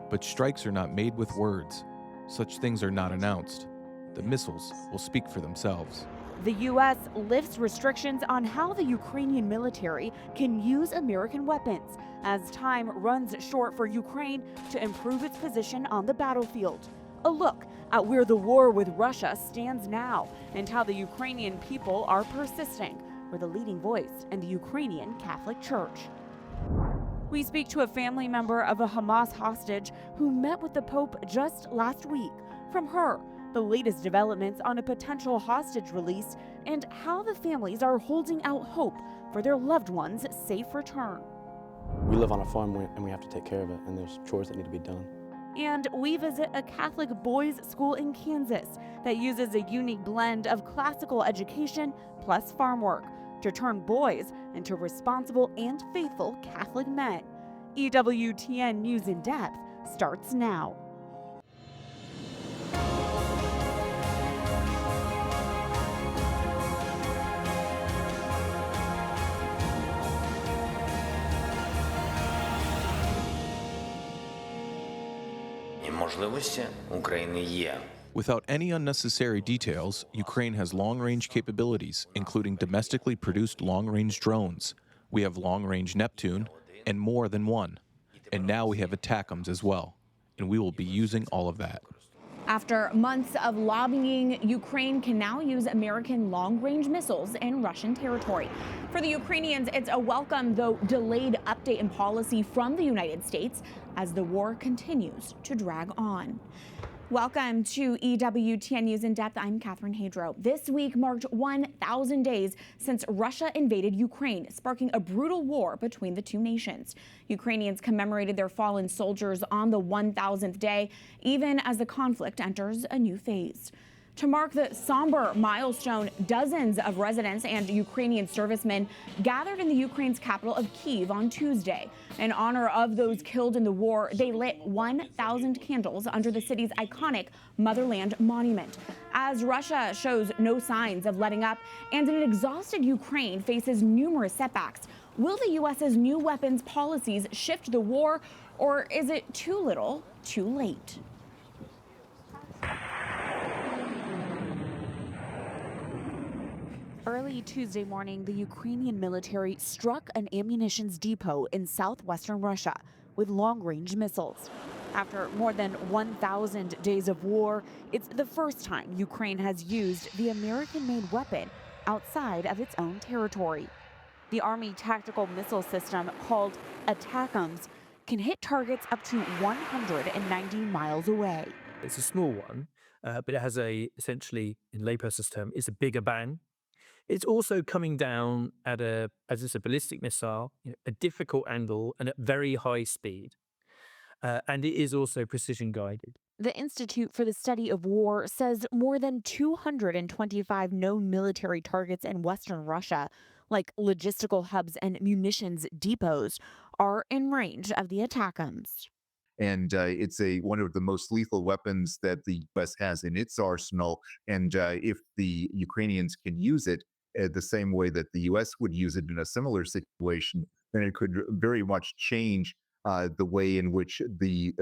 But strikes are not made with words. Such things are not announced. The missiles will speak for themselves. The U.S. lifts restrictions on how the Ukrainian military can use American weapons as time runs short for Ukraine to improve its position on the battlefield. A look at where the war with Russia stands now and how the Ukrainian people are persisting. We're the leading voice in the Ukrainian Catholic Church. We speak to a family member of a Hamas hostage who met with the Pope just last week. From her, the latest developments on a potential hostage release and how the families are holding out hope for their loved ones' safe return. We live on a farm and we have to take care of it, and there's chores that need to be done. And we visit a Catholic boys' school in Kansas that uses a unique blend of classical education plus farm work to turn boys into responsible and faithful Catholic men. EWTN News in Depth starts now. Without any unnecessary details, Ukraine has long-range capabilities, including domestically produced long-range drones. We have long-range Neptune, and more than one. And now we have ATACMS as well, and we will be using all of that. After months of lobbying, Ukraine can now use American long-range missiles in Russian territory. For the Ukrainians, it's a welcome, though delayed, update in policy from the United States as the war continues to drag on. Welcome to EWTN News in Depth. I'm Catherine Hadro. This week marked 1,000 days since Russia invaded Ukraine, sparking a brutal war between the two nations. Ukrainians commemorated their fallen soldiers on the 1,000th day, even as the conflict enters a new phase. To mark the somber milestone, dozens of residents and Ukrainian servicemen gathered in the Ukraine's capital of Kyiv on Tuesday. In honor of those killed in the war, they lit 1,000 candles under the city's iconic Motherland Monument. As Russia shows no signs of letting up and an exhausted Ukraine faces numerous setbacks, will the U.S.'s new weapons policies shift the war, or is it too little, too late? Early Tuesday morning, the Ukrainian military struck an ammunitions depot in southwestern Russia with long-range missiles. After more than 1,000 days of war, it's the first time Ukraine has used the American-made weapon outside of its own territory. The Army tactical missile system, called ATACMS, can hit targets up to 190 miles away. It's a small one, but it has essentially, in layperson's term, it's a bigger bang. It's also coming down at as it's a ballistic missile, a difficult angle and at very high speed. And it is also precision guided. The Institute for the Study of War says more than 225 known military targets in western Russia, like logistical hubs and munitions depots, are in range of the ATACMS. And it's one of the most lethal weapons that the U.S. has in its arsenal. And if the Ukrainians can use it the same way that the U.S. would use it in a similar situation, then it could very much change the way in which the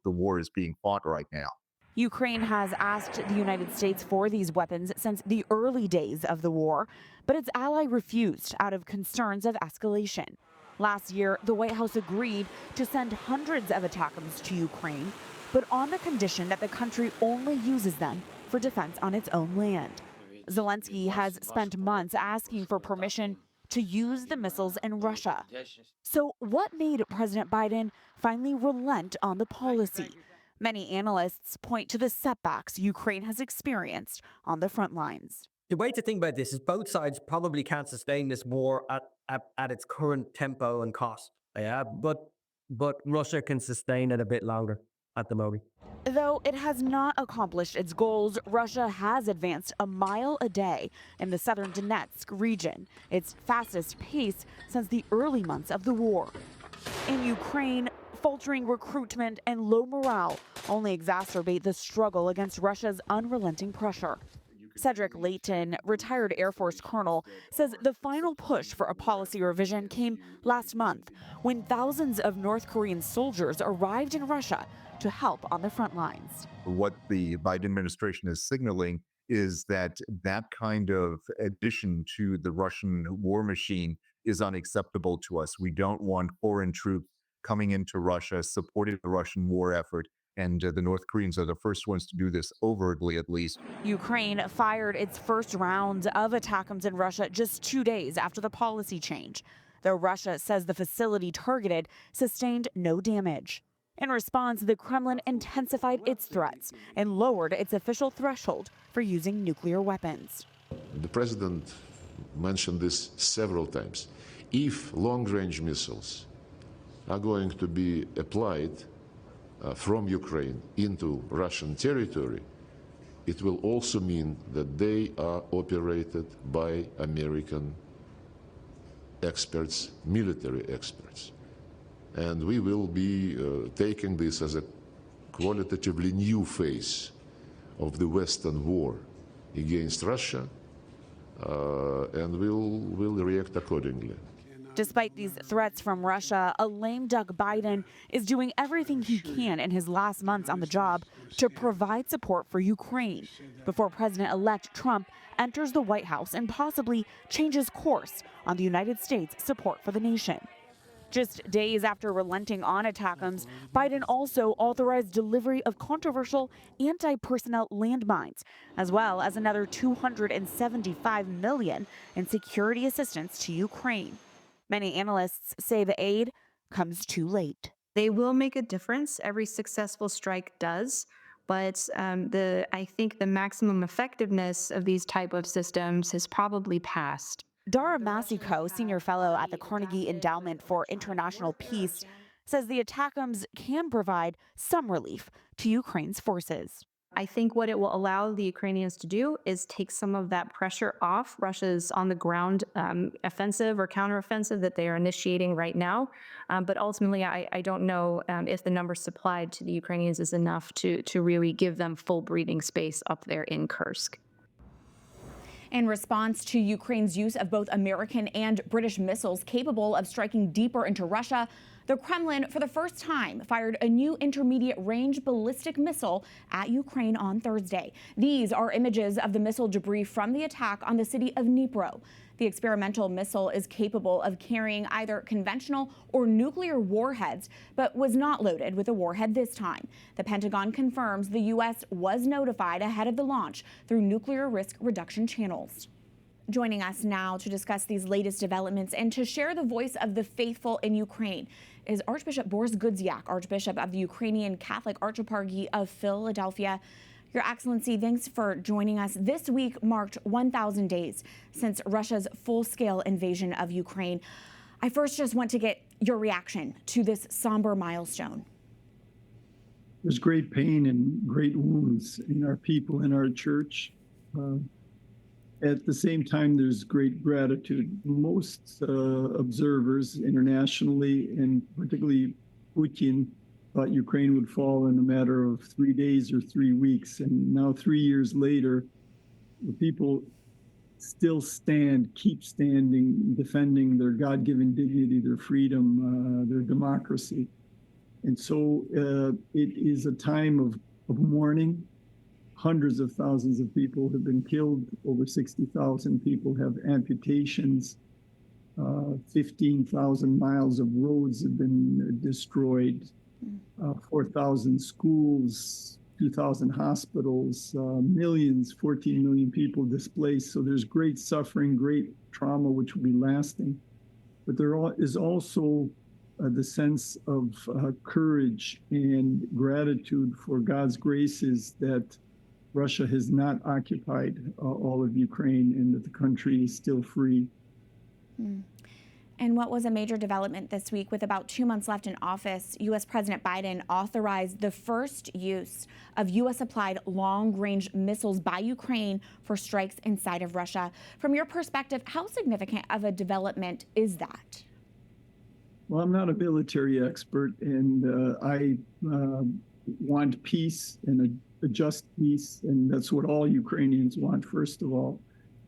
war is being fought right now. Ukraine has asked the United States for these weapons since the early days of the war, but its ally refused out of concerns of escalation. Last year, the White House agreed to send hundreds of ATACMS to Ukraine, but on the condition that the country only uses them for defense on its own land. Zelensky has spent months asking for permission to use the missiles in Russia. So what made President Biden finally relent on the policy? Many analysts point to the setbacks Ukraine has experienced on the front lines. The way to think about this is both sides probably can't sustain this war at its current tempo and cost. Yeah, but Russia can sustain it a bit longer at the moment. Though it has not accomplished its goals, Russia has advanced a mile a day in the southern Donetsk region, its fastest pace since the early months of the war. In Ukraine, faltering recruitment and low morale only exacerbate the struggle against Russia's unrelenting pressure. Cedric Layton, retired Air Force colonel, says the final push for a policy revision came last month when thousands of North Korean soldiers arrived in Russia to help on the front lines. What the Biden administration is signaling is that that kind of addition to the Russian war machine is unacceptable to us. We don't want foreign troops coming into Russia, supporting the Russian war effort. And the North Koreans are the first ones to do this overtly, at least. Ukraine fired its first round of ATACMS in Russia just 2 days after the policy change, though Russia says the facility targeted sustained no damage. In response, the Kremlin intensified its threats and lowered its official threshold for using nuclear weapons. The president mentioned this several times. If long-range missiles are going to be applied from Ukraine into Russian territory, it will also mean that they are operated by American experts, military experts. And we will be taking this as a qualitatively new phase of the Western war against Russia, and we'll react accordingly. Despite these threats from Russia, a lame duck Biden is doing everything he can in his last months on the job to provide support for Ukraine before President-elect Trump enters the White House and possibly changes course on the United States' support for the nation. Just days after relenting on ATACMS, Biden also authorized delivery of controversial anti-personnel landmines, as well as another $275 million in security assistance to Ukraine. Many analysts say the aid comes too late. They will make a difference. Every successful strike does. But I think the maximum effectiveness of these type of systems has probably passed. Dara Masico, senior fellow at the Carnegie Endowment for International Peace, says the ATACMS can provide some relief to Ukraine's forces. I think what it will allow the Ukrainians to do is take some of that pressure off Russia's on-the-ground offensive or counteroffensive that they are initiating right now. But ultimately, I don't know if the number supplied to the Ukrainians is enough to really give them full breathing space up there in Kursk. In response to Ukraine's use of both American and British missiles capable of striking deeper into Russia, the Kremlin, for the first time, fired a new intermediate-range ballistic missile at Ukraine on Thursday. These are images of the missile debris from the attack on the city of Dnipro. The experimental missile is capable of carrying either conventional or nuclear warheads, but was not loaded with a warhead this time. The Pentagon confirms the U.S. was notified ahead of the launch through nuclear risk reduction channels. Joining us now to discuss these latest developments and to share the voice of the faithful in Ukraine is Archbishop Borys Gudziak, Archbishop of the Ukrainian Catholic Archeparchy of Philadelphia. Your Excellency, thanks for joining us. This week marked 1,000 days since Russia's full-scale invasion of Ukraine. I first just want to get your reaction to this somber milestone. There's great pain and great wounds in our people, in our church. At the same time, there's great gratitude. Most observers internationally, and particularly Putin, thought Ukraine would fall in a matter of 3 days or 3 weeks. And now 3 years later, the people still keep standing, defending their God-given dignity, their freedom, their democracy. And so it is a time of mourning. Hundreds of thousands of people have been killed. Over 60,000 people have amputations. 15,000 miles of roads have been destroyed. 4,000 schools, 2,000 hospitals, 14 million people displaced. So there's great suffering, great trauma, which will be lasting. But there is also the sense of courage and gratitude for God's graces that Russia has not occupied all of Ukraine and that the country is still free. And what was a major development this week? With about 2 months left in office, U.S. President Biden authorized the first use of U.S.-supplied long-range missiles by Ukraine for strikes inside of Russia. From your perspective, how significant of a development is that? Well, I'm not a military expert, and want peace and a just peace, and that's what all Ukrainians want, first of all.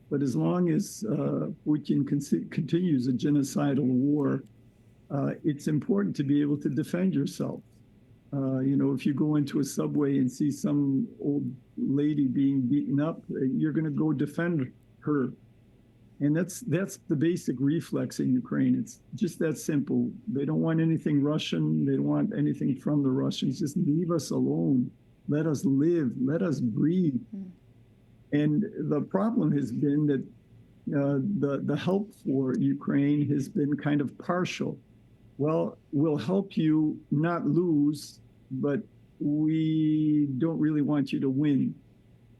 But as long as Putin continues a genocidal war, it's important to be able to defend yourself. If you go into a subway and see some old lady being beaten up, you're going to go defend her. And that's the basic reflex in Ukraine. It's just that simple. They don't want anything Russian. They don't want anything from the Russians. Just leave us alone. Let us live. Let us breathe. And the problem has been that the help for Ukraine has been kind of partial. Well, we'll help you not lose, but we don't really want you to win.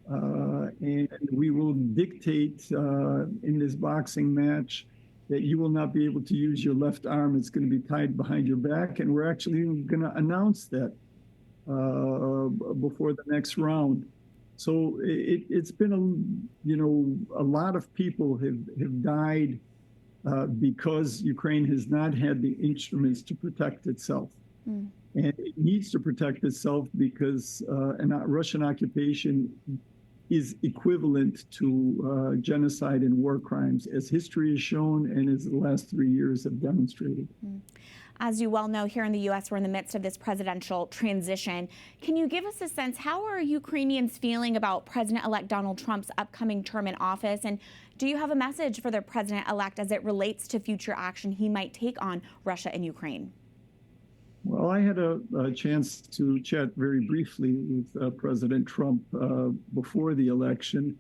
And we will dictate in this boxing match that you will not be able to use your left arm. It's going to be tied behind your back. And we're actually going to announce that before the next round. So it's been a lot of people have died because Ukraine has not had the instruments to protect itself. And it needs to protect itself because a Russian occupation is equivalent to genocide and war crimes, as history has shown and as the last 3 years have demonstrated. As you well know, here in the U.S., we're in the midst of this presidential transition. Can you give us a sense, how are Ukrainians feeling about President-elect Donald Trump's upcoming term in office? And do you have a message for the president-elect as it relates to future action he might take on Russia and Ukraine? Well, I had a chance to chat very briefly with President Trump before the election,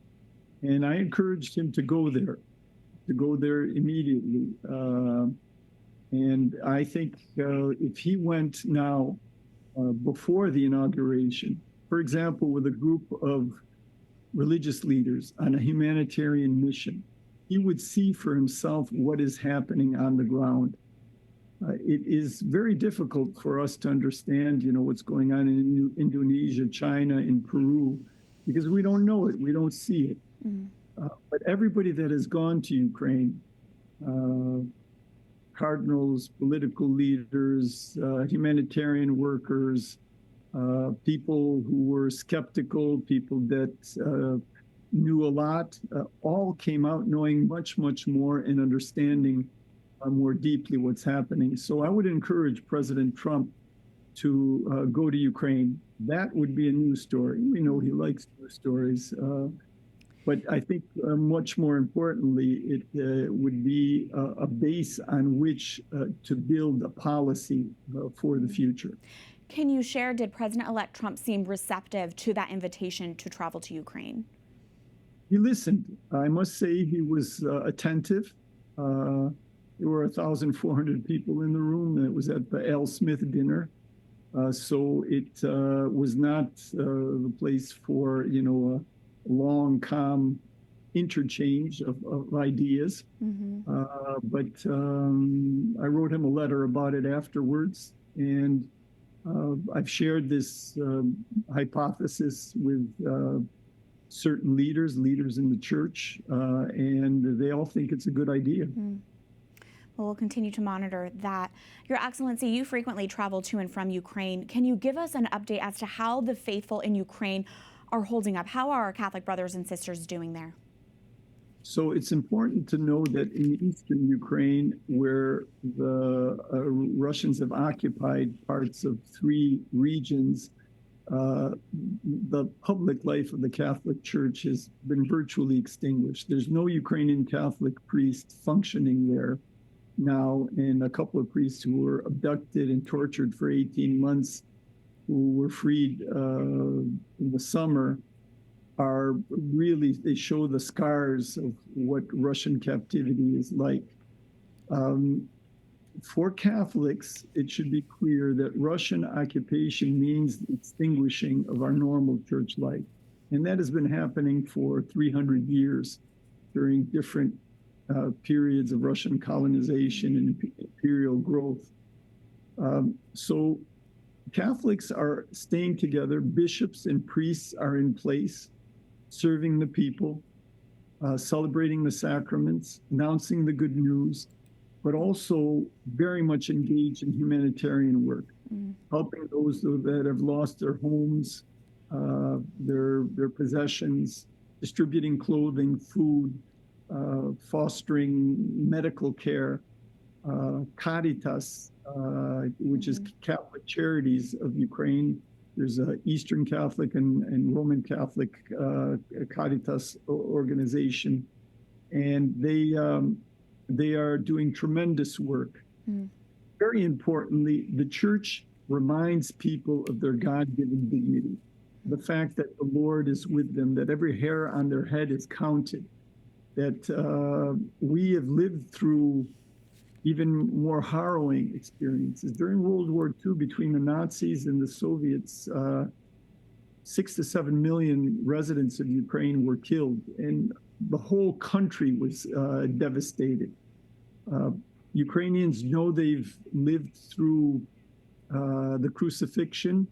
and I encouraged him to go there immediately. And I think if he went now before the inauguration, for example, with a group of religious leaders on a humanitarian mission, he would see for himself what is happening on the ground. It is very difficult for us to understand, what's going on in Indonesia, China, in Peru, because we don't know it, we don't see it. But everybody that has gone to Ukraine, cardinals, political leaders, humanitarian workers, people who were skeptical, people that knew a lot, all came out knowing much, much more and understanding more deeply what's happening. So I would encourage President Trump to go to Ukraine. That would be a news story. We know he likes news stories. But I think much more importantly, it would be a base on which to build a policy for the future. Can you share, did President-elect Trump seem receptive to that invitation to travel to Ukraine? He listened. I must say he was attentive. There were 1,400 people in the room. It was at the Al Smith dinner. So it was not the place for, a long, calm interchange of ideas. But I wrote him a letter about it afterwards. And I've shared this hypothesis with certain leaders in the church, and they all think it's a good idea. Well, we'll continue to monitor that. Your Excellency, you frequently travel to and from Ukraine. Can you give us an update as to how the faithful in Ukraine are holding up? How are our Catholic brothers and sisters doing there? So it's important to know that in eastern Ukraine, where the Russians have occupied parts of 3 regions, the public life of the Catholic Church has been virtually extinguished. There's no Ukrainian Catholic priest functioning there now, and a couple of priests who were abducted and tortured for 18 months, who were freed in the summer, are really, they show the scars of what Russian captivity is like. For Catholics, it should be clear that Russian occupation means the extinguishing of our normal church life. And that has been happening for 300 years during different periods of Russian colonization and imperial growth. So Catholics are staying together. Bishops and priests are in place, serving the people, celebrating the sacraments, announcing the good news, but also very much engaged in humanitarian work, helping those that have lost their homes, their possessions, distributing clothing, food, fostering medical care, Caritas, which is Catholic Charities of Ukraine. There's a Eastern Catholic and Roman Catholic Caritas organization, and they are doing tremendous work. Very importantly, the church reminds people of their God-given dignity, the fact that the Lord is with them, that every hair on their head is counted, that we have lived through even more harrowing experiences. During World War II, between the Nazis and the Soviets, 6 to 7 million residents of Ukraine were killed, and the whole country was devastated. Ukrainians know they've lived through the crucifixion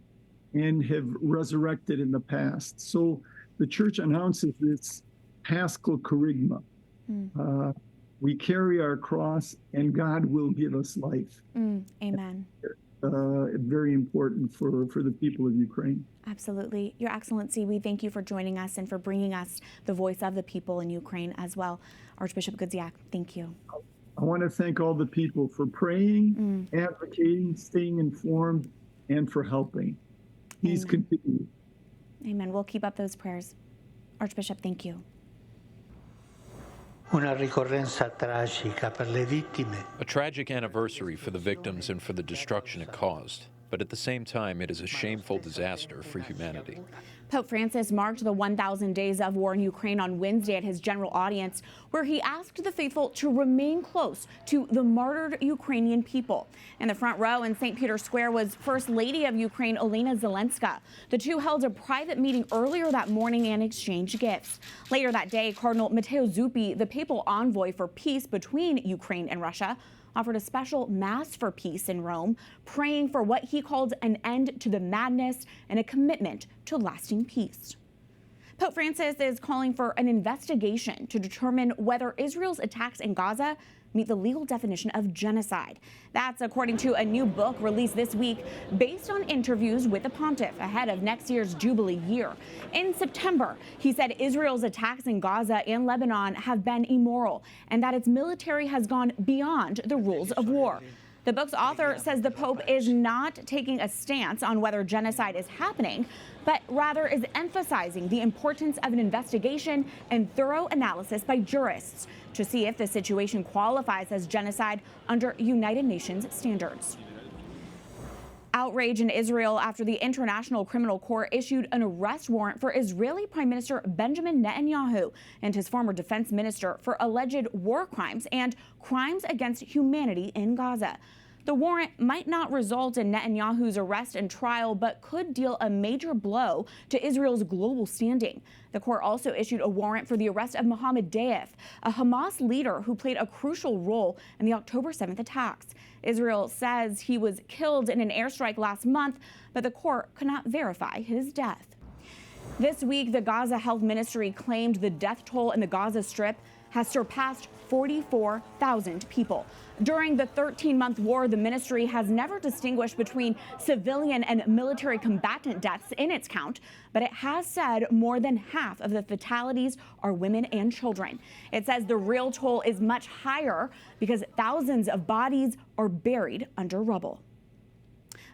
and have resurrected in the past. So the church announces this Paschal Kerygma. We carry our cross and God will give us life. Amen. Very important for the people of Ukraine. Absolutely. Your Excellency, we thank you for joining us and for bringing us the voice of the people in Ukraine as well. Archbishop Gudziak, thank you. I want to thank all the people for praying, advocating, staying informed, and for helping. Please continue. Amen. We'll keep up those prayers. Archbishop, thank you. A tragic anniversary for the victims and for the destruction it caused, but at the same time, it is a shameful disaster for humanity. Pope Francis marked the 1,000 days of war in Ukraine on Wednesday at his general audience, where he asked the faithful to remain close to the martyred Ukrainian people. In the front row in St. Peter's Square was First Lady of Ukraine, Olena Zelenska. The two held a private meeting earlier that morning and exchanged gifts. Later that day, Cardinal Matteo Zuppi, the papal envoy for peace between Ukraine and Russia, offered a special mass for peace in Rome, praying for what he called an end to the madness and a commitment to lasting peace. Pope Francis is calling for an investigation to determine whether Israel's attacks in Gaza meet the legal definition of genocide. That's according to a new book released this week based on interviews with the pontiff ahead of next year's Jubilee year. In September, he said Israel's attacks in Gaza and Lebanon have been immoral and that its military has gone beyond the rules of war. The book's author says the Pope is not taking a stance on whether genocide is happening, but rather is emphasizing the importance of an investigation and thorough analysis by jurists to see if the situation qualifies as genocide under United Nations standards. Outrage in Israel after the International Criminal Court issued an arrest warrant for Israeli Prime Minister Benjamin Netanyahu and his former defense minister for alleged war crimes and crimes against humanity in Gaza. The warrant might not result in Netanyahu's arrest and trial, but could deal a major blow to Israel's global standing. The court also issued a warrant for the arrest of Mohammed Deif, a Hamas leader who played a crucial role in the October 7th attacks. Israel says he was killed in an airstrike last month, but the court could not verify his death. This week, the Gaza Health Ministry claimed the death toll in the Gaza Strip has surpassed 44,000 people. During the 13-month war, the ministry has never distinguished between civilian and military combatant deaths in its count, but it has said more than half of the fatalities are women and children. It says the real toll is much higher because thousands of bodies are buried under rubble.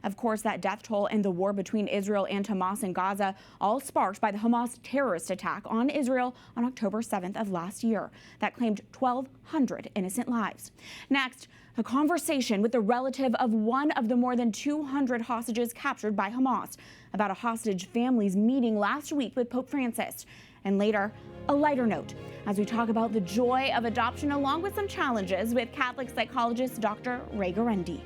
Of course, that death toll in the war between Israel and Hamas in Gaza, all sparked by the Hamas terrorist attack on Israel on October 7th of last year that claimed 1,200 innocent lives. Next, a conversation with the relative of one of the more than 200 hostages captured by Hamas about a hostage family's meeting last week with Pope Francis. And later, a lighter note as we talk about the joy of adoption along with some challenges with Catholic psychologist Dr. Ray Guarendi.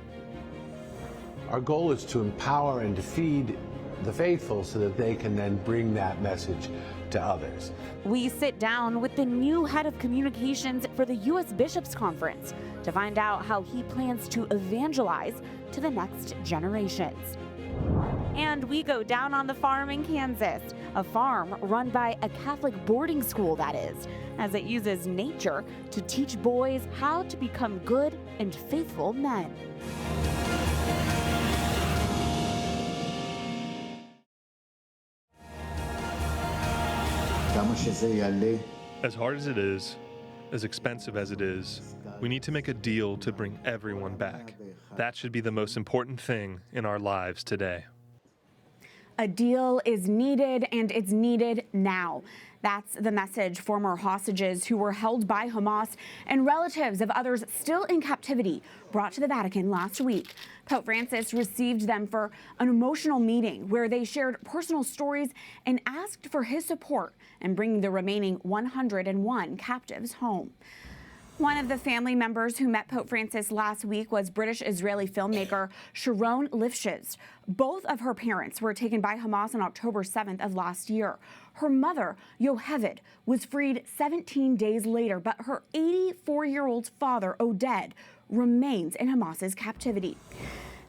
Our goal is to empower and to feed the faithful so that they can then bring that message to others. We sit down with the new head of communications for the U.S. Bishops Conference to find out how he plans to evangelize to the next generations. And we go down on the farm in Kansas, a farm run by a Catholic boarding school, that is, as it uses nature to teach boys how to become good and faithful men. As hard as it is, as expensive as it is, we need to make a deal to bring everyone back. That should be the most important thing in our lives today. A deal is needed, and it's needed now. That's the message former hostages who were held by Hamas and relatives of others still in captivity brought to the Vatican last week. Pope Francis received them for an emotional meeting where they shared personal stories and asked for his support in bringing the remaining 101 captives home. One of the family members who met Pope Francis last week was British-Israeli filmmaker Sharone Lifschitz. Both of her parents were taken by Hamas on October 7th of last year. Her mother, Yocheved, was freed 17 days later, but her 84-year-old father, Oded, remains in Hamas's captivity.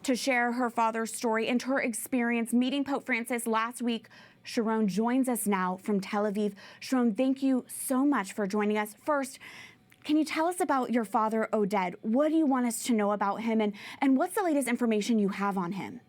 To share her father's story and her experience meeting Pope Francis last week, Chiron joins us now from Tel Aviv. Chiron, thank you so much for joining us. First, can you tell us about your father, Oded? What do you want us to know about him, and what's the latest information you have on him?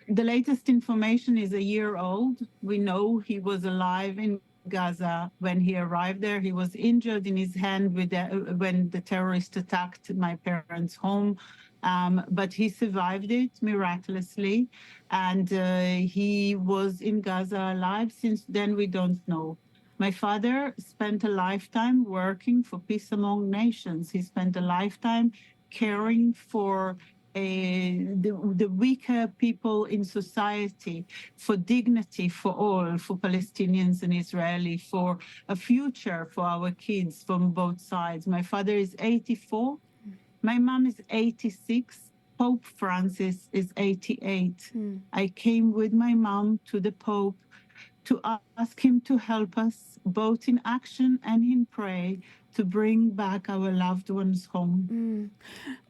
The latest information is a year old. We know he was alive in Gaza when he arrived there. He was injured in his hand when the terrorists attacked my parents' home, but he survived it miraculously, and he was in Gaza alive. Since then, we don't know. My father spent a lifetime working for peace among nations. He spent a lifetime caring for the weaker people in society, for dignity for all, for Palestinians and Israeli, for a future for our kids from both sides. My father is 84. My mom is 86. Pope Francis is 88. I came with my mom to the Pope to ask him to help us, both in action and in prayer, to bring back our loved ones home.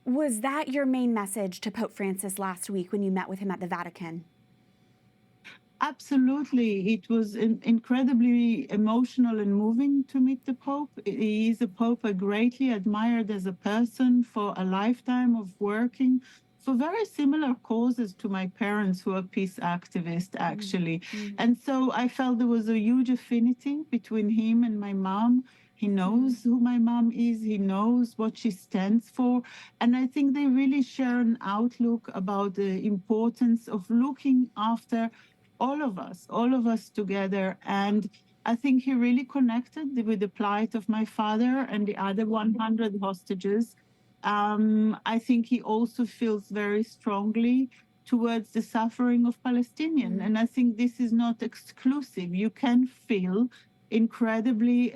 Was that your main message to Pope Francis last week when you met with him at the Vatican? Absolutely. It was incredibly emotional and moving to meet the Pope. He is a Pope I greatly admired as a person for a lifetime of working for very similar causes to my parents, who are peace activists, actually. And so I felt there was a huge affinity between him and my mom. He knows who my mom is. He knows what she stands for. And I think they really share an outlook about the importance of looking after all of us together. And I think he really connected with the plight of my father and the other 100 hostages. I think he also feels very strongly towards the suffering of Palestinians. And I think this is not exclusive. You can feel incredibly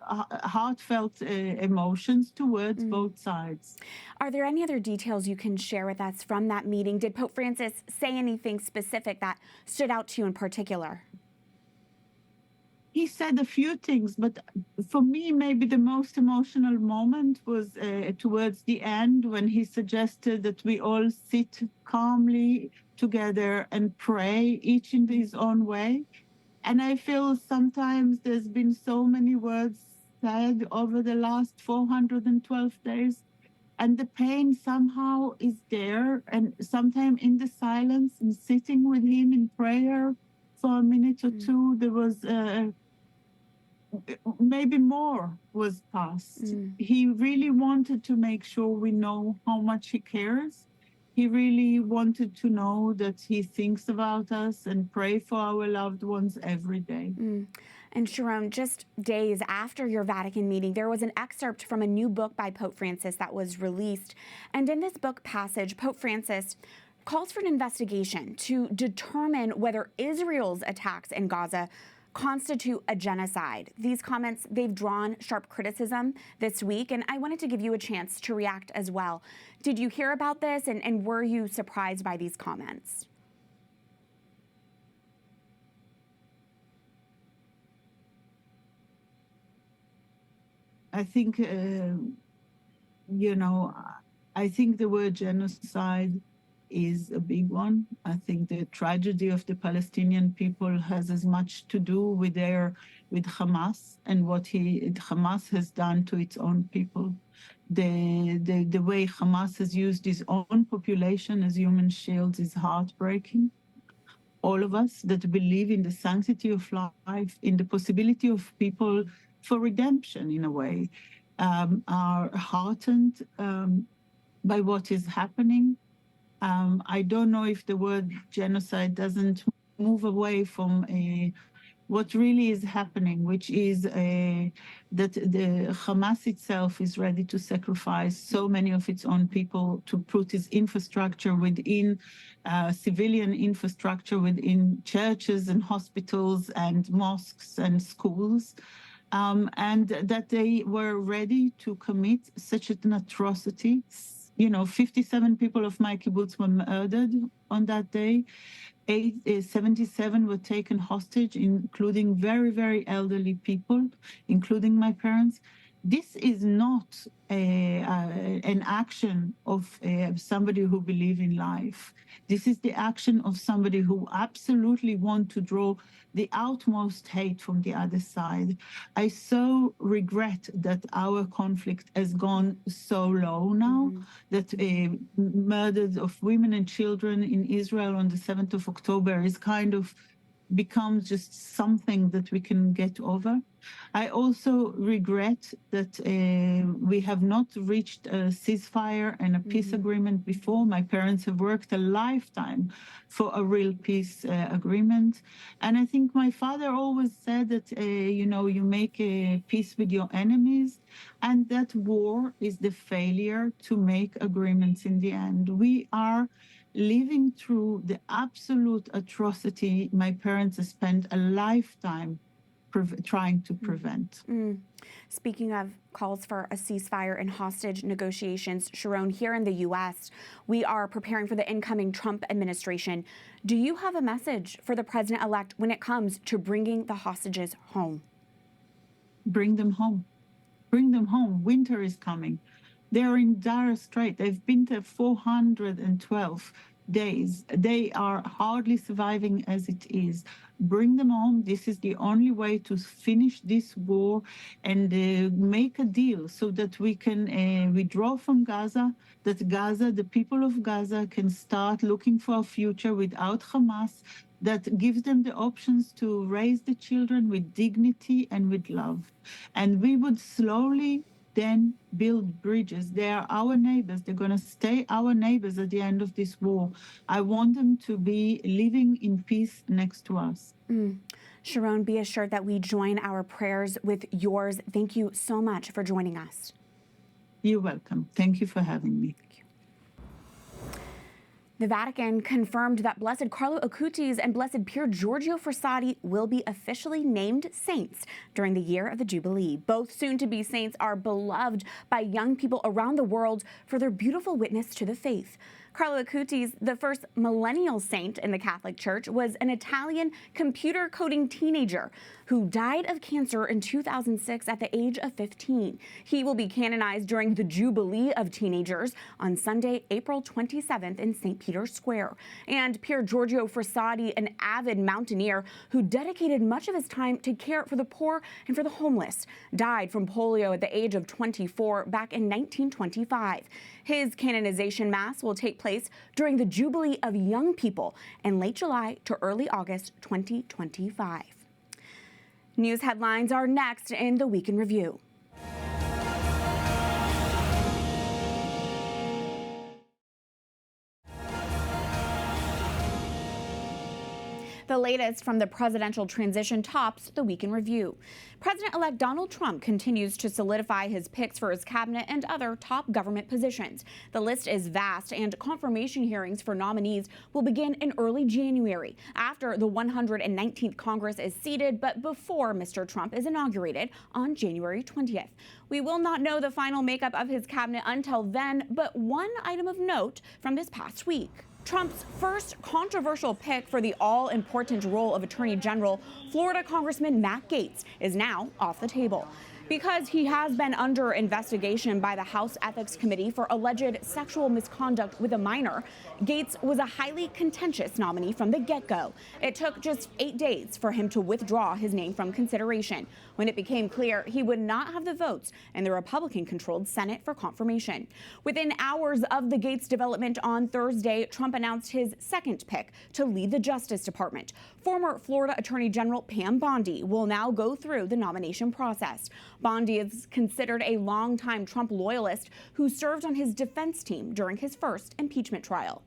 heartfelt emotions towards both sides. Are there any other details you can share with us from that meeting? Did Pope Francis say anything specific that stood out to you in particular? He said a few things, but for me, maybe the most emotional moment was towards the end, when he suggested that we all sit calmly together and pray, each in his own way. And I feel sometimes there's been so many words said over the last 412 days, and the pain somehow is there. And sometimes in the silence and sitting with him in prayer for a minute or two, there was maybe more was passed. He really wanted to make sure we know how much he cares. He really wanted to know that he thinks about us and pray for our loved ones every day. And Sharon, just days after your Vatican meeting, there was an excerpt from a new book by Pope Francis that was released. And in this book passage, Pope Francis calls for an investigation to determine whether Israel's attacks in Gaza constitute a genocide. These comments, they've drawn sharp criticism this week, and I wanted to give you a chance to react as well. Did you hear about this, and were you surprised by these comments? I think, I think the word genocide is a big one. I think the tragedy of the Palestinian people has as much to do with Hamas and what Hamas has done to its own people. The way Hamas has used its own population as human shields is heartbreaking. all of us that believe in the sanctity of life, in the possibility of people for redemption in a way, are heartened by what is happening. I don't know if the word genocide doesn't move away from what really is happening, which is that the Hamas itself is ready to sacrifice so many of its own people to put its infrastructure within civilian infrastructure within churches and hospitals and mosques and schools. And that they were ready to commit such an atrocity. 57 people of my kibbutz were murdered on that day. 77 were taken hostage, including very, very elderly people, including my parents. This is not an action of somebody who believes in life. This is the action of somebody who absolutely wants to draw the utmost hate from the other side. I so regret that our conflict has gone so low now, that murders of women and children in Israel on the 7th of October is kind of becomes just something that we can get over. I also regret that we have not reached a ceasefire and a peace agreement before. My parents have worked a lifetime for a real peace agreement. And I think my father always said that, you make a peace with your enemies, and that war is the failure to make agreements in the end. We are living through the absolute atrocity my parents have spent a lifetime trying to prevent. Speaking of calls for a ceasefire and hostage negotiations, Sharone, here in the U.S., we are preparing for the incoming Trump administration. Do you have a message for the president-elect when it comes to bringing the hostages home? Bring them home. Bring them home. Winter is coming. They're in dire strait. They've been there 412 days. They are hardly surviving as it is. Bring them home. This is the only way to finish this war and make a deal so that we can withdraw from Gaza, that Gaza, the people of Gaza, can start looking for a future without Hamas, that gives them the options to raise the children with dignity and with love. And we would slowly then build bridges. They are our neighbors. They're going to stay our neighbors at the end of this war. I want them to be living in peace next to us. Sharone, be assured that we join our prayers with yours. Thank you so much for joining us. You're welcome. Thank you for having me. The Vatican confirmed that Blessed Carlo Acutis and Blessed Pier Giorgio Frassati will be officially named saints during the year of the Jubilee. Both soon-to-be saints are beloved by young people around the world for their beautiful witness to the faith. Carlo Acutis, the first millennial saint in the Catholic Church, was an Italian computer coding teenager who died of cancer in 2006 at the age of 15. He will be canonized during the Jubilee of Teenagers on Sunday, April 27th in St. Peter's Square. And Pier Giorgio Frassati, an avid mountaineer who dedicated much of his time to care for the poor and for the homeless, died from polio at the age of 24 back in 1925. His canonization mass will take place during the Jubilee of Young People in late July to early August 2025. News headlines are next in the Week in Review. The latest from the presidential transition tops the Week in Review. President-elect Donald Trump continues to solidify his picks for his cabinet and other top government positions. The list is vast, and confirmation hearings for nominees will begin in early January, after the 119th Congress is seated, but before Mr. Trump is inaugurated on January 20th. We will not know the final makeup of his cabinet until then, but one item of note from this past week. Trump's first controversial pick for the all-important role of Attorney General, Florida Congressman Matt Gaetz, is now off the table. Because he has been under investigation by the House Ethics Committee for alleged sexual misconduct with a minor, Gaetz was a highly contentious nominee from the get-go. It took just 8 days for him to withdraw his name from consideration when it became clear he would not have the votes in the Republican-controlled Senate for confirmation. Within hours of the Gaetz development on Thursday, Trump announced his second pick to lead the Justice Department. Former Florida Attorney General Pam Bondi will now go through the nomination process. Bondi is considered a longtime Trump loyalist who served on his defense team during his first impeachment trial.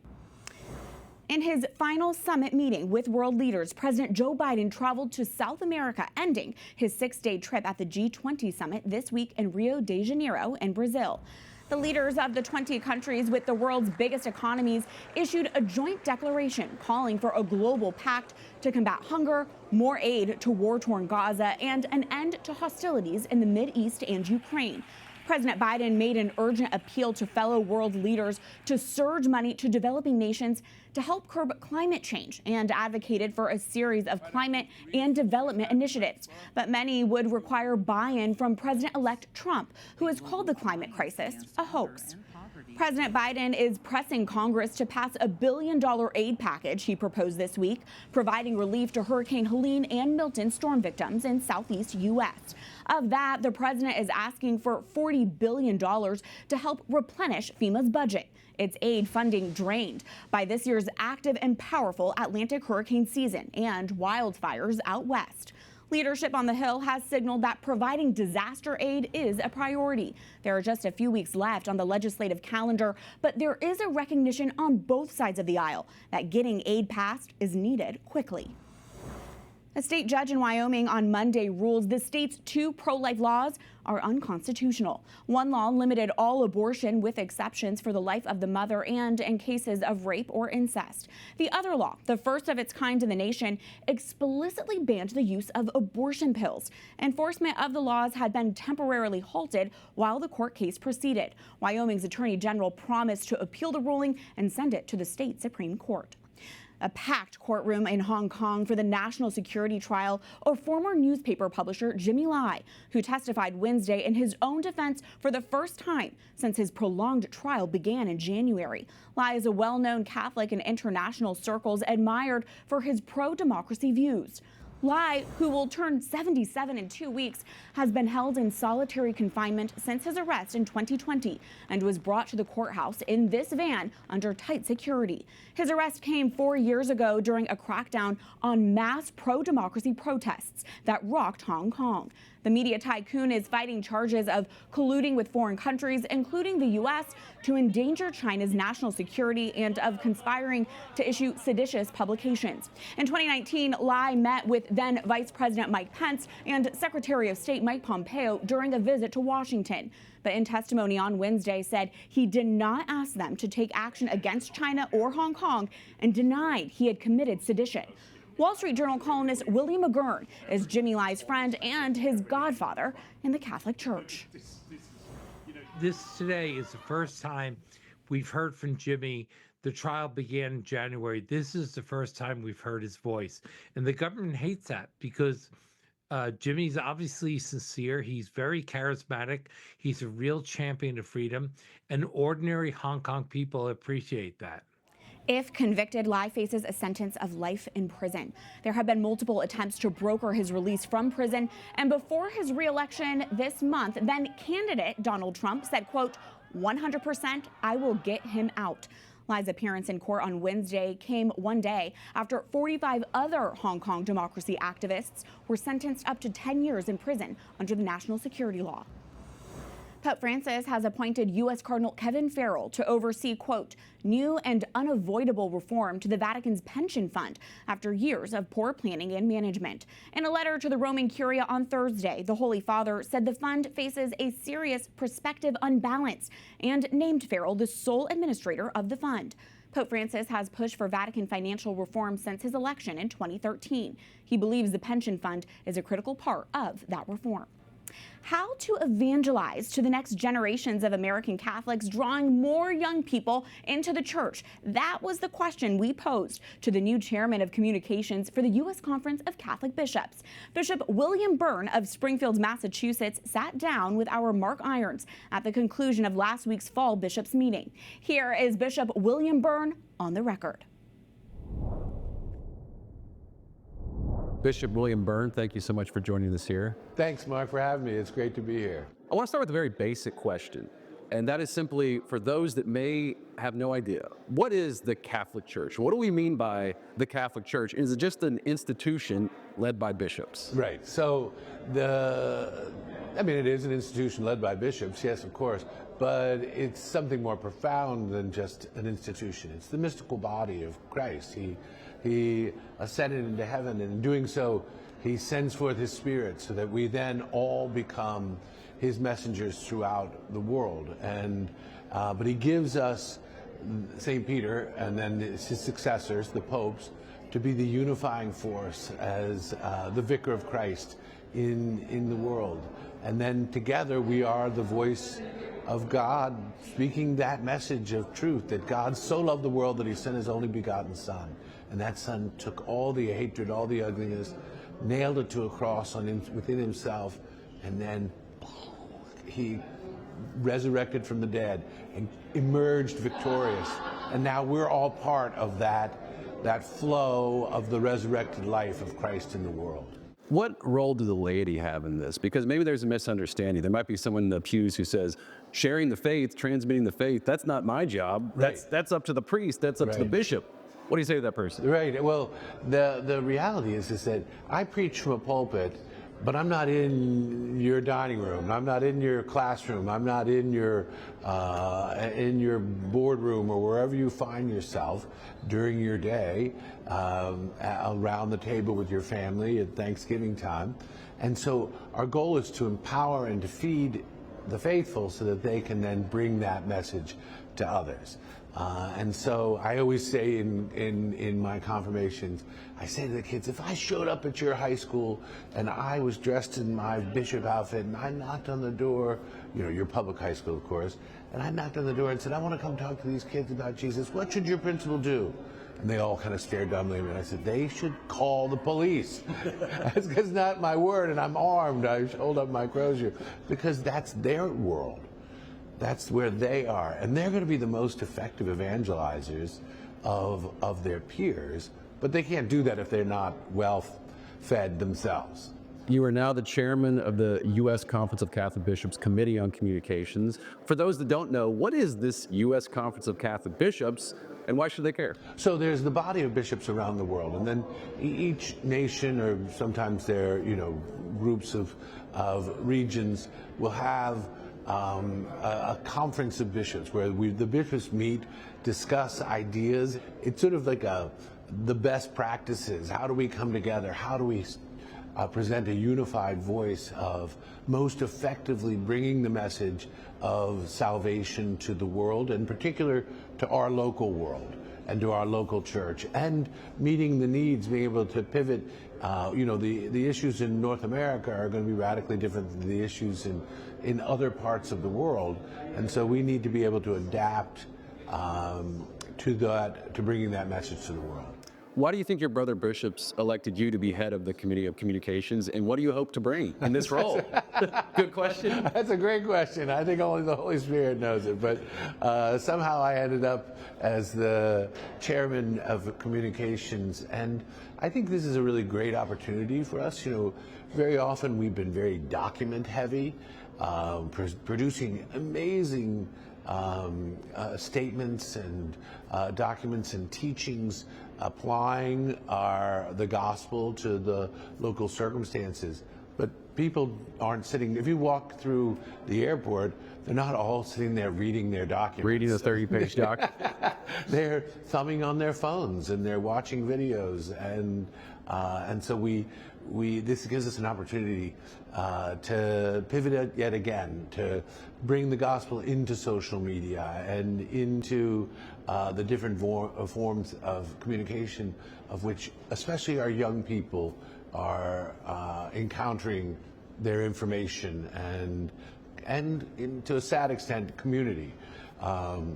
In his final summit meeting with world leaders, President Joe Biden traveled to South America, ending his 6-day trip at the G20 summit this week in Rio de Janeiro in Brazil. The leaders of the 20 countries with the world's biggest economies issued a joint declaration calling for a global pact to combat hunger, more aid to war-torn Gaza, and an end to hostilities in the Mideast and Ukraine. President Biden made an urgent appeal to fellow world leaders to surge money to developing nations to help curb climate change and advocated for a series of climate and development initiatives. But many would require buy-in from President-elect Trump, who has called the climate crisis a hoax. President Biden is pressing Congress to pass a $1 billion aid package he proposed this week, providing relief to Hurricane Helene and Milton storm victims in southeast U.S. Of that, the president is asking for $40 billion to help replenish FEMA's budget. Its aid funding drained by this year's active and powerful Atlantic hurricane season and wildfires out west. Leadership on the Hill has signaled that providing disaster aid is a priority. There are just a few weeks left on the legislative calendar, but there is a recognition on both sides of the aisle that getting aid passed is needed quickly. A state judge in Wyoming on Monday ruled the state's 2 pro-life laws are unconstitutional. One law limited all abortion with exceptions for the life of the mother and in cases of rape or incest. The other law, the first of its kind in the nation, explicitly banned the use of abortion pills. Enforcement of the laws had been temporarily halted while the court case proceeded. Wyoming's Attorney General promised to appeal the ruling and send it to the state Supreme Court. A packed courtroom in Hong Kong for the national security trial of former newspaper publisher Jimmy Lai, who testified Wednesday in his own defense for the first time since his prolonged trial began in January. Lai is a well-known Catholic in international circles, admired for his pro-democracy views. Lai, who will turn 77 in 2 weeks, has been held in solitary confinement since his arrest in 2020 and was brought to the courthouse in this van under tight security. His arrest came 4 years ago during a crackdown on mass pro-democracy protests that rocked Hong Kong. The media tycoon is fighting charges of colluding with foreign countries, including the U.S., to endanger China's national security and of conspiring to issue seditious publications. In 2019, Lai met with then Vice President Mike Pence and Secretary of State Mike Pompeo during a visit to Washington. But in testimony on Wednesday said he did not ask them to take action against China or Hong Kong and denied he had committed sedition. Wall Street Journal columnist William McGurn is Jimmy Lai's friend and his godfather in the Catholic Church. This today is the first time we've heard from Jimmy. The trial began in January. This is the first time we've heard his voice. And the government hates that because Jimmy's obviously sincere. He's very charismatic. He's a real champion of freedom. And ordinary Hong Kong people appreciate that. If convicted, Lai faces a sentence of life in prison. There have been multiple attempts to broker his release from prison. And before his re-election this month, then candidate Donald Trump said, quote, 100% I will get him out. Lai's appearance in court on Wednesday came one day after 45 other Hong Kong democracy activists were sentenced up to 10 years in prison under the national security law. Pope Francis has appointed U.S. Cardinal Kevin Farrell to oversee, quote, new and unavoidable reform to the Vatican's pension fund after years of poor planning and management. In a letter to the Roman Curia on Thursday, the Holy Father said the fund faces a serious prospective unbalance and named Farrell the sole administrator of the fund. Pope Francis has pushed for Vatican financial reform since his election in 2013. He believes the pension fund is a critical part of that reform. How to evangelize to the next generations of American Catholics, drawing more young people into the church. That was the question we posed to the new chairman of communications for the U.S. Conference of Catholic Bishops. Bishop William Byrne of Springfield, Massachusetts, sat down with our Mark Irons at the conclusion of last week's fall bishops meeting. Here is Bishop William Byrne on the record. Bishop William Byrne, thank you so much for joining us here. Thanks, Mark, for having me. It's great to be here. I want to start with a very basic question, and that is simply for those that may have no idea, what is the Catholic Church? What do we mean by the Catholic Church? Is it just an institution led by bishops? Right. So it is an institution led by bishops, yes, of course, but it's something more profound than just an institution. It's the mystical body of Christ. He ascended into heaven, and in doing so, he sends forth his Spirit so that we then all become his messengers throughout the world. And but he gives us St. Peter and then his successors, the popes, to be the unifying force as the vicar of Christ in the world. And then together we are the voice of God speaking that message of truth, that God so loved the world that he sent his only begotten Son. And that Son took all the hatred, all the ugliness, nailed it to a cross within himself, and then he resurrected from the dead and emerged victorious. And now we're all part of that flow of the resurrected life of Christ in the world. What role do the laity have in this? Because maybe there's a misunderstanding. There might be someone in the pews who says, sharing the faith, transmitting the faith, that's not my job. Right. That's up to the priest, that's up to the bishop. What do you say to that person? Right. Well, the reality is that I preach from a pulpit, but I'm not in your dining room. I'm not in your classroom. I'm not in your boardroom or wherever you find yourself during your day around the table with your family at Thanksgiving time. And so our goal is to empower and to feed the faithful so that they can then bring that message to others. And so I always say in my confirmations, I say to the kids, if I showed up at your high school and I was dressed in my bishop outfit and I knocked on the door, your public high school, of course, and I knocked on the door and said, I want to come talk to these kids about Jesus, what should your principal do? And they all kind of stared dumbly at me, and I said, they should call the police. That's not my word, and I'm armed. I hold up my crozier, because that's their world. That's where they are, and they're going to be the most effective evangelizers of their peers, but they can't do that if they're not well fed themselves. You are now the chairman of the U.S. Conference of Catholic Bishops Committee on Communications. For those that don't know, what is this U.S. Conference of Catholic Bishops, and why should they care? So there's the body of bishops around the world, and then each nation, or sometimes they're groups of regions, will have a conference of bishops where the bishops meet, discuss ideas. It's sort of like the best practices. How do we come together? How do we present a unified voice of most effectively bringing the message of salvation to the world, in particular to our local world and to our local church, and meeting the needs, being able to pivot. The issues in North America are going to be radically different than the issues in other parts of the world, and so we need to be able to adapt to bringing that message to the world. Why do you think your brother bishops elected you to be head of the Committee of Communications, and what do you hope to bring in this role? Good question. That's a great question. I think only the Holy Spirit knows it, but somehow I ended up as the chairman of communications, and I think this is a really great opportunity for us. Very often we've been very document heavy, producing amazing statements and documents and teachings, applying the gospel to the local circumstances. But people aren't sitting, if you walk through the airport, they're not all sitting there reading their documents. Reading a 30-page doc. They're thumbing on their phones and they're watching videos, and so this gives us an opportunity to pivot yet again, to bring the gospel into social media and into the different forms of communication, of which especially our young people are encountering their information and to a sad extent, community.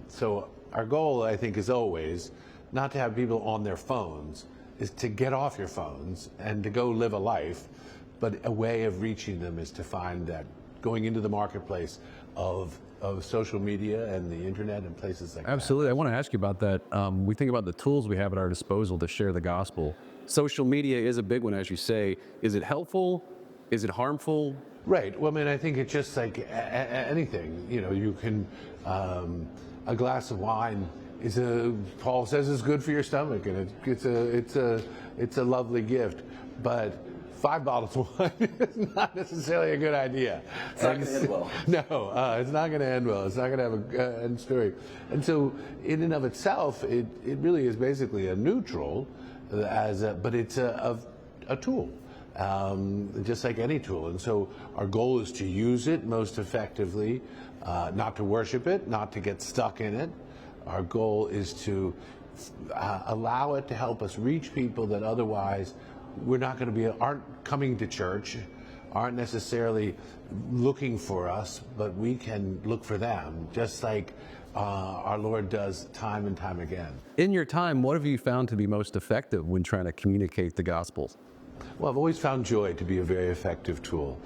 So our goal, I think, is always not to have people on their phones, is to get off your phones and to go live a life, but a way of reaching them is to find that going into the marketplace of social media and the internet and places like that. Absolutely. I want to ask you about that. We think about the tools we have at our disposal to share the gospel. Social media is a big one, as you say. Is it helpful? Is it harmful? Right. Well, I mean, I think it's just like anything. You know, you can a glass of wine is Paul says is good for your stomach, and it's a lovely gift, but 5 bottles of wine is not necessarily a good idea. It's not going to end well. No, it's not going to end well. It's not going to have a end story. And so, in and of itself, it really is basically a neutral, but it's a tool, just like any tool. And so, our goal is to use it most effectively, not to worship it, not to get stuck in it. Our goal is to allow it to help us reach people that otherwise aren't coming to church, aren't necessarily looking for us, but we can look for them, just like our Lord does time and time again. In your time, what have you found to be most effective when trying to communicate the gospel? Well, I've always found joy to be a very effective tool.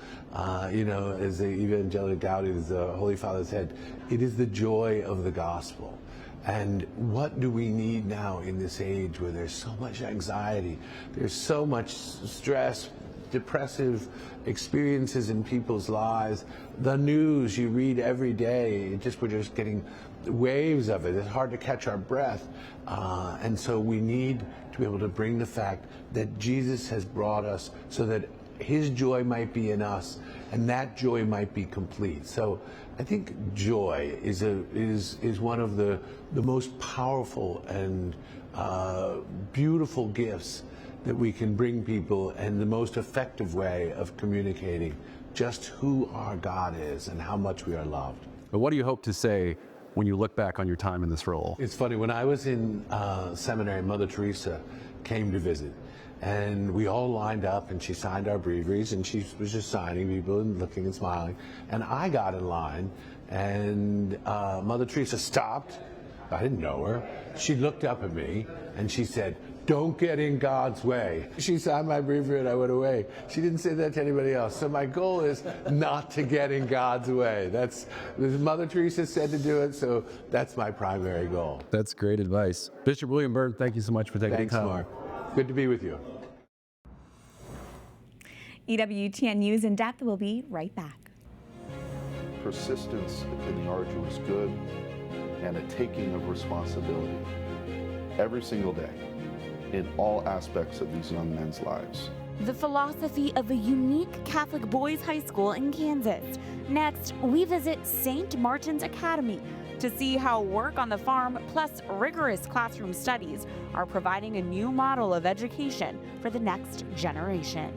You know, as the Evangelical Gaudium, as the Holy Father said, it is the joy of the gospel. And what do we need now in this age where there's so much anxiety, there's so much stress, depressive experiences in people's lives, the news you read every day, we're just getting waves of it. It's hard to catch our breath. And so we need to be able to bring the fact that Jesus has brought us so that his joy might be in us, and that joy might be complete. So I think joy is one of the most powerful and beautiful gifts that we can bring people, and the most effective way of communicating just who our God is and how much we are loved. But what do you hope to say when you look back on your time in this role? It's funny, when I was in seminary, Mother Teresa came to visit, and we all lined up, and she signed our breviaries, and she was just signing people and looking and smiling. And I got in line, and Mother Teresa stopped. I didn't know her. She looked up at me, and she said, "Don't get in God's way." She signed my breviary, and I went away. She didn't say that to anybody else. So my goal is not to get in God's way. Mother Teresa said to do it, so that's my primary goal. That's great advice. Bishop William Byrne, thank you so much for taking the time. Thanks, Mark. Good to be with you. EWTN News in Depth will be right back. Persistence in the arduous good and a taking of responsibility every single day in all aspects of these young men's lives. The philosophy of a unique Catholic boys' high school in Kansas. Next, we visit St. Martin's Academy to see how work on the farm plus rigorous classroom studies are providing a new model of education for the next generation.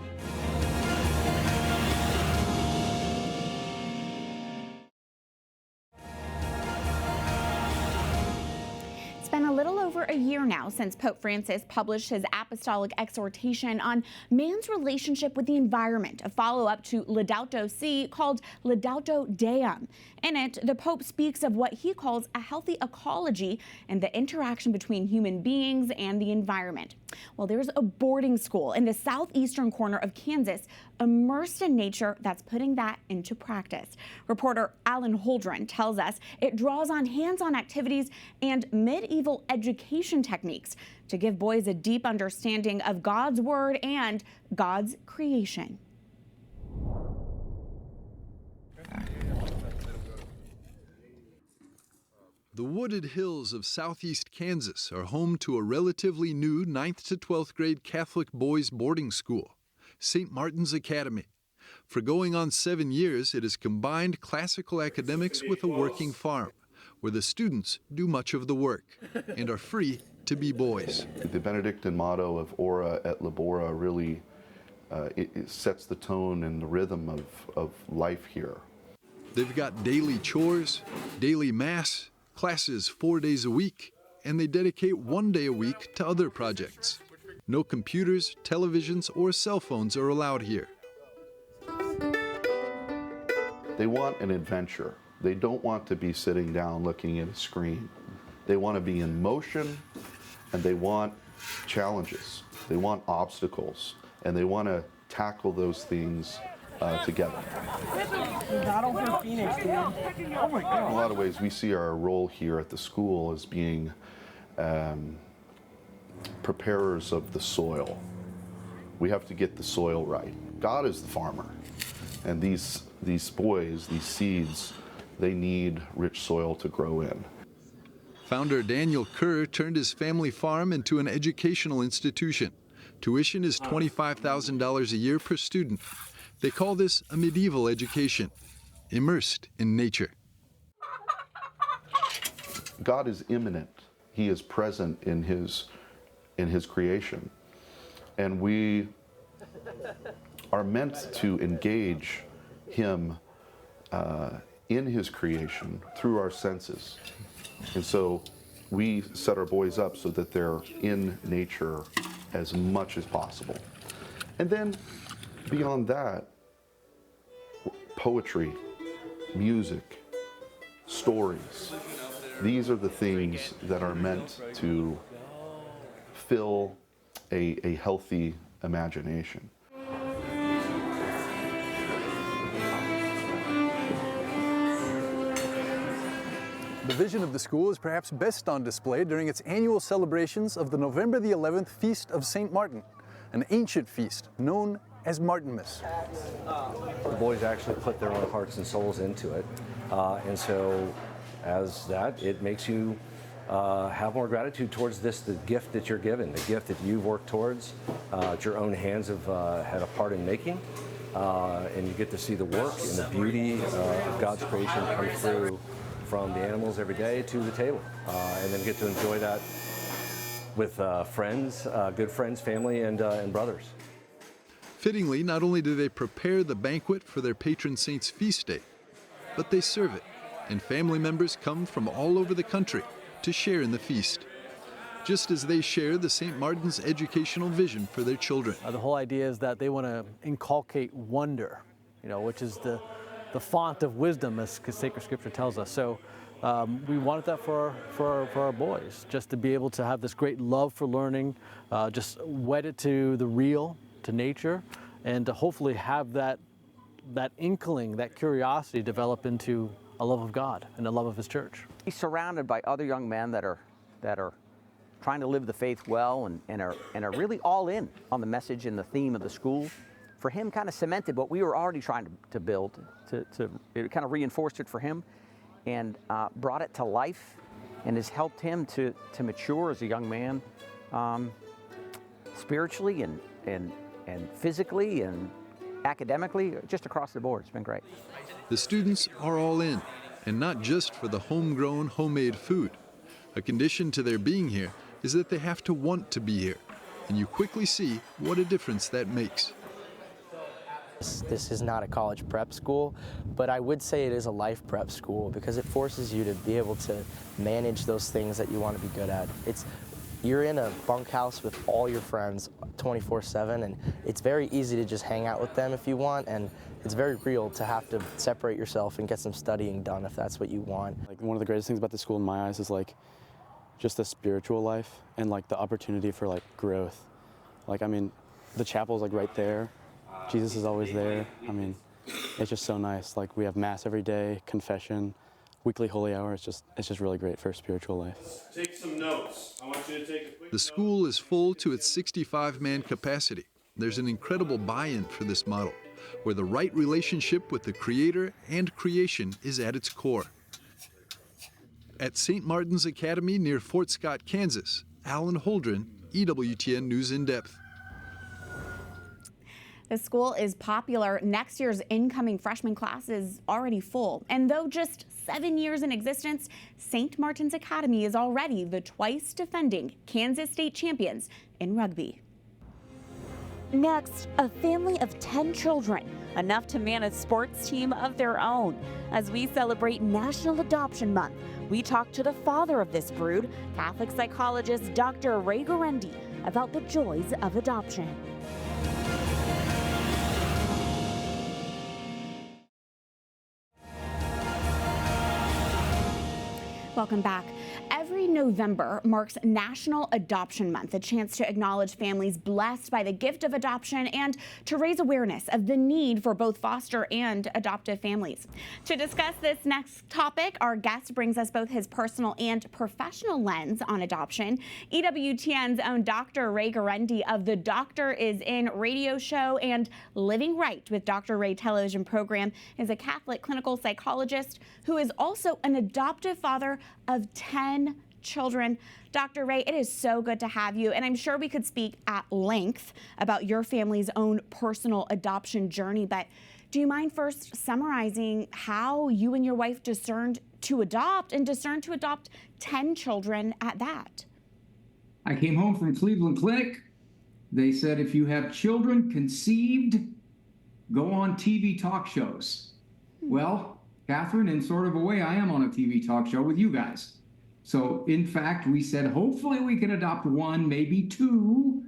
It's been a little over a year now since Pope Francis published his apostolic exhortation on man's relationship with the environment, a follow-up to Laudato Si called Laudato Deum. In it, the Pope speaks of what he calls a healthy ecology and the interaction between human beings and the environment. Well, there's a boarding school in the southeastern corner of Kansas immersed in nature that's putting that into practice. Reporter Alan Holdren tells us it draws on hands-on activities and medieval education techniques to give boys a deep understanding of God's word and God's creation. The wooded hills of southeast Kansas are home to a relatively new 9th to 12th grade Catholic boys boarding school, St. Martin's Academy. For going on 7 years, it has combined classical academics with a working farm, where the students do much of the work and are free to be boys. The Benedictine motto of Ora et Labora really it sets the tone and the rhythm of life here. They've got daily chores, daily mass, classes 4 days a week, and they dedicate 1 day a week to other projects. No computers, televisions, or cell phones are allowed here. They want an adventure. They don't want to be sitting down looking at a screen. They want to be in motion, and they want challenges. They want obstacles, and they want to tackle those things together. Battle for Phoenix, dude. Oh my God. In a lot of ways, we see our role here at the school as being preparers of the soil. We have to get the soil right. God is the farmer, and these boys, these seeds, they need rich soil to grow in. Founder Daniel Kerr turned his family farm into an educational institution. Tuition is $25,000 a year per student. They call this a medieval education, immersed in nature. God is immanent. He is present in his creation. And we are meant to engage him in his creation through our senses. And so we set our boys up so that they're in nature as much as possible. And then beyond that, poetry, music, stories, these are the things that are meant to fill a healthy imagination. The vision of the school is perhaps best on display during its annual celebrations of the November the 11th Feast of St. Martin, an ancient feast known as Martinmas. The boys actually put their own hearts and souls into it, and so as that, it makes you have more gratitude towards the gift that you're given, the gift that you've worked towards, that your own hands have had a part in making, and you get to see the work and the beauty of God's creation come through from the animals every day to the table, and then get to enjoy that with friends, good friends, family, and brothers. Fittingly, not only do they prepare the banquet for their patron saint's feast day, but they serve it, and family members come from all over the country to share in the feast, just as they share the St. Martin's educational vision for their children. The whole idea is that they want to inculcate wonder, which is the font of wisdom, as sacred scripture tells us. So we wanted that for our boys, just to be able to have this great love for learning, just wedded to the real, to nature, and to hopefully have that inkling, that curiosity develop into a love of God and a love of His church. He's surrounded by other young men that are trying to live the faith well and are really all in on the message and the theme of the school. For him, kind of cemented what we were already trying to build. It kind of reinforced it for him, and brought it to life, and has helped him to mature as a young man, spiritually and physically and academically, just across the board. It's been great. The students are all in, and not just for the homegrown, homemade food. A condition to their being here is that they have to want to be here, and you quickly see what a difference that makes. This is not a college prep school, but I would say it is a life prep school because it forces you to be able to manage those things that you want to be good at. You're in a bunkhouse with all your friends 24/7, and it's very easy to just hang out with them if you want, and it's very real to have to separate yourself and get some studying done if that's what you want. One of the greatest things about the school in my eyes is just the spiritual life and the opportunity for growth. The chapel's right there. Jesus is always there. It's just so nice. We have mass every day, confession, weekly holy hour. It's just really great for spiritual life. Take some notes. I want you to take a quick The school is full to its 65-man capacity. There's an incredible buy-in for this model, where the right relationship with the Creator and creation is at its core. At St. Martin's Academy near Fort Scott, Kansas, Alan Holdren, EWTN News in Depth. The school is popular. Next year's incoming freshman class is already full. And though just 7 years in existence, St. Martin's Academy is already the twice defending Kansas State champions in rugby. Next, a family of 10 children, enough to man a sports team of their own. As we celebrate National Adoption Month, we talk to the father of this brood, Catholic psychologist Dr. Guarendi, about the joys of adoption. Welcome back. Every November marks National Adoption Month, a chance to acknowledge families blessed by the gift of adoption and to raise awareness of the need for both foster and adoptive families. To discuss this next topic, our guest brings us both his personal and professional lens on adoption. EWTN's own Dr. Ray Guarendi of the Doctor Is In radio show and Living Right with Dr. Ray television program is a Catholic clinical psychologist who is also an adoptive father of 10 children. Dr. Ray, it is so good to have you, and I'm sure we could speak at length about your family's own personal adoption journey, but do you mind first summarizing how you and your wife discerned to adopt 10 children at that? I came home from Cleveland Clinic. They said if you have children conceived, go on TV talk shows. Well, Catherine, in sort of a way, I am on a TV talk show with you guys. So, in fact, we said, hopefully we can adopt one, maybe two.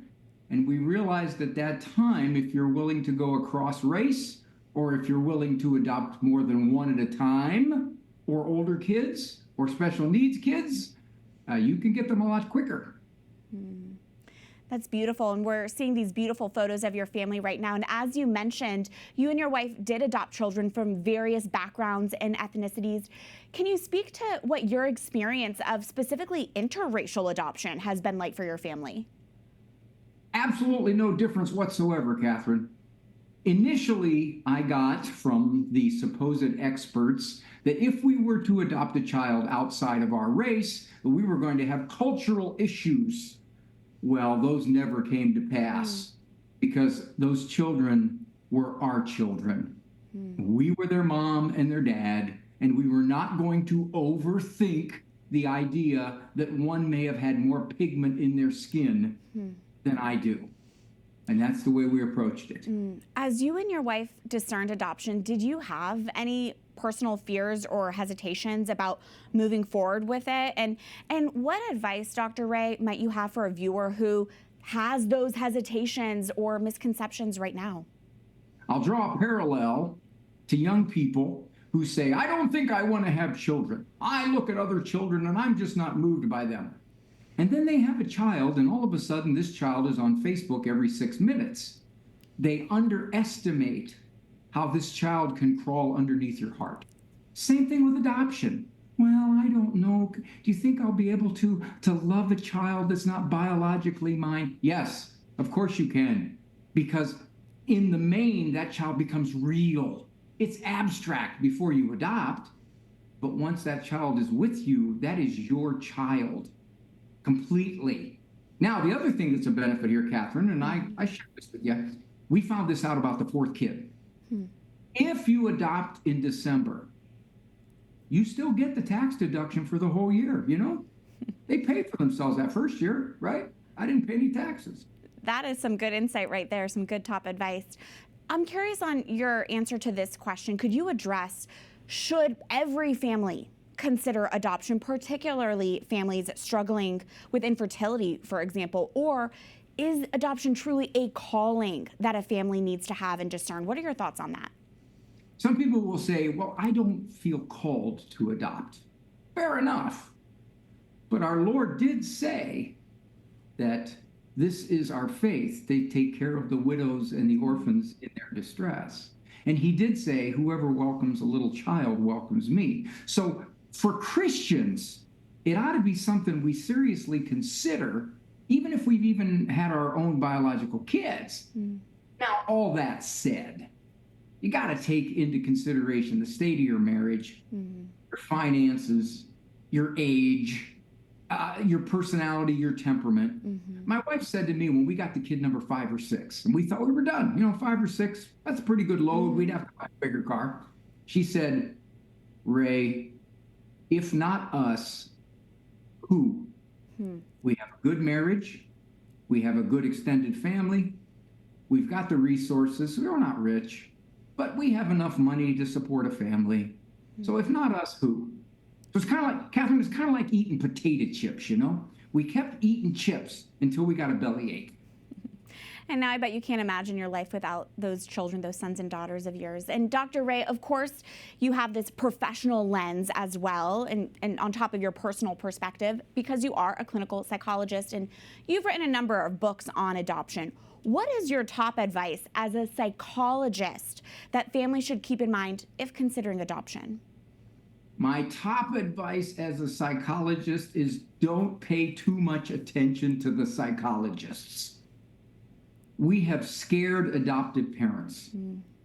And we realized at that time, if you're willing to go across race, or if you're willing to adopt more than one at a time, or older kids, or special needs kids, you can get them a lot quicker. That's beautiful, and we're seeing these beautiful photos of your family right now. And as you mentioned, you and your wife did adopt children from various backgrounds and ethnicities. Can you speak to what your experience of specifically interracial adoption has been like for your family? Absolutely no difference whatsoever, Catherine. Initially, I got from the supposed experts that if we were to adopt a child outside of our race, we were going to have cultural issues. Well, those never came to pass because those children were our children. We were their mom and their dad, and we were not going to overthink the idea that one may have had more pigment in their skin than I do. And that's the way we approached it. As you and your wife discerned adoption, did you have any personal fears or hesitations about moving forward with it? And what advice, Dr. Ray, might you have for a viewer who has those hesitations or misconceptions right now? I'll draw a parallel to young people who say, I don't think I want to have children. I look at other children and I'm just not moved by them. And then they have a child, and all of a sudden this child is on Facebook every 6 minutes. They underestimate how this child can crawl underneath your heart. Same thing with adoption. Well, I don't know. Do you think I'll be able to love a child that's not biologically mine? Yes, of course you can. Because in the main, that child becomes real. It's abstract before you adopt. But once that child is with you, that is your child. Completely. Now, the other thing that's a benefit here, Catherine, and I shared this with you, we found this out about the fourth kid. If you adopt in December, you still get the tax deduction for the whole year, you know? They paid for themselves that first year, right? I didn't pay any taxes. That is some good insight right there, some good top advice. I'm curious on your answer to this question. Could you address, should every family consider adoption, particularly families struggling with infertility, for example, or is adoption truly a calling that a family needs to have and discern? What are your thoughts on that? Some people will say, well, I don't feel called to adopt. Fair enough. But our Lord did say that this is our faith. They take care of the widows and the orphans in their distress. And he did say, whoever welcomes a little child welcomes me. So for Christians, it ought to be something we seriously consider, even if we've even had our own biological kids. Now, all that said, you got to take into consideration the state of your marriage, your finances, your age, your personality, your temperament. My wife said to me when we got to kid number 5 or 6, and we thought we were done, 5 or 6, that's a pretty good load. We'd have to buy a bigger car. She said, Ray, if not us, who? We have a good marriage. We have a good extended family. We've got the resources. We're not rich, but we have enough money to support a family. So if not us, who? So it's kind of like, Catherine, it's kind of like eating potato chips, We kept eating chips until we got a bellyache. And now I bet you can't imagine your life without those children, those sons and daughters of yours. And Dr. Ray, of course, you have this professional lens as well, and on top of your personal perspective, because you are a clinical psychologist and you've written a number of books on adoption. What is your top advice as a psychologist that families should keep in mind if considering adoption? My top advice as a psychologist is don't pay too much attention to the psychologists. We have scared adoptive parents.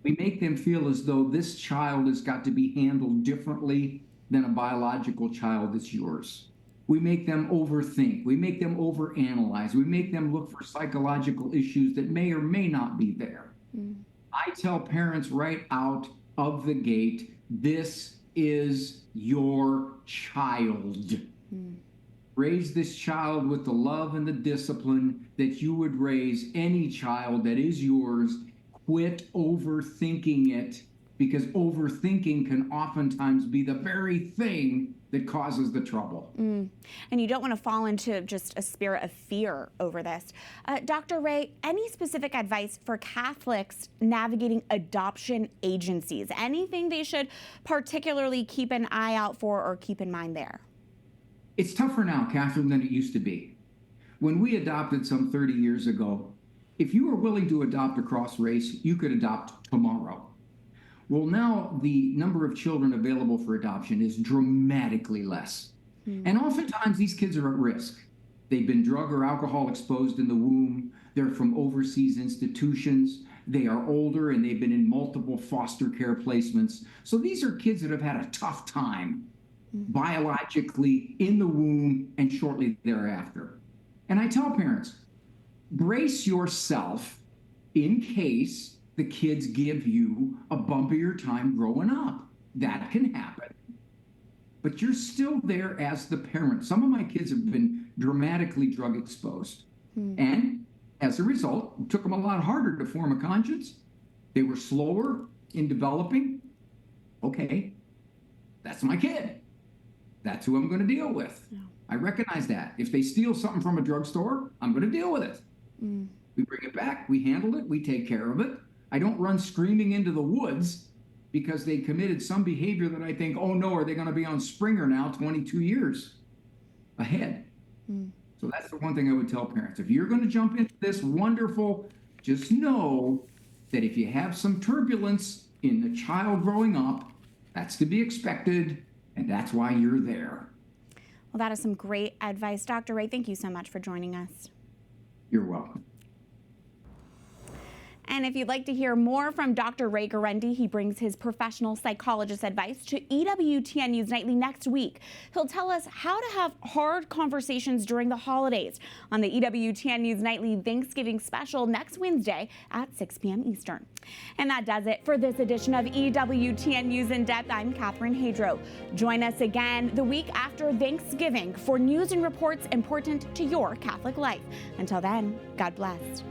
We make them feel as though this child has got to be handled differently than a biological child that's yours. We make them overthink. We make them overanalyze. We make them look for psychological issues that may or may not be there. I tell parents right out of the gate, this is your child. Raise this child with the love and the discipline that you would raise any child that is yours. Quit overthinking it, because overthinking can oftentimes be the very thing that causes the trouble. And you don't want to fall into just a spirit of fear over this. Dr. Ray, any specific advice for Catholics navigating adoption agencies? Anything they should particularly keep an eye out for or keep in mind there? It's tougher now, Catherine, than it used to be. When we adopted some 30 years ago, if you were willing to adopt across race, you could adopt tomorrow. Well, now the number of children available for adoption is dramatically less. And oftentimes these kids are at risk. They've been drug or alcohol exposed in the womb. They're from overseas institutions. They are older and they've been in multiple foster care placements. So these are kids that have had a tough time biologically in the womb and shortly thereafter. And I tell parents, brace yourself in case the kids give you a bumpier time growing up. That can happen. But you're still there as the parent. Some of my kids have been dramatically drug exposed. And as a result, it took them a lot harder to form a conscience. They were slower in developing. Okay, that's my kid. That's who I'm going to deal with. I recognize that. If they steal something from a drugstore, I'm going to deal with it. We bring it back, we handle it, we take care of it. I don't run screaming into the woods because they committed some behavior that I think, oh no, are they going to be on Springer now 22 years ahead? So that's the one thing I would tell parents. If you're going to jump into this wonderful, just know that if you have some turbulence in the child growing up, that's to be expected, and that's why you're there. Well, that is some great advice. Dr. Ray, thank you so much for joining us. You're welcome. And if you'd like to hear more from Dr. Ray Guarendi, he brings his professional psychologist advice to EWTN News Nightly next week. He'll tell us how to have hard conversations during the holidays on the EWTN News Nightly Thanksgiving special next Wednesday at 6 p.m. Eastern. And that does it for this edition of EWTN News in Depth. I'm Catherine Hadro. Join us again the week after Thanksgiving for news and reports important to your Catholic life. Until then, God bless.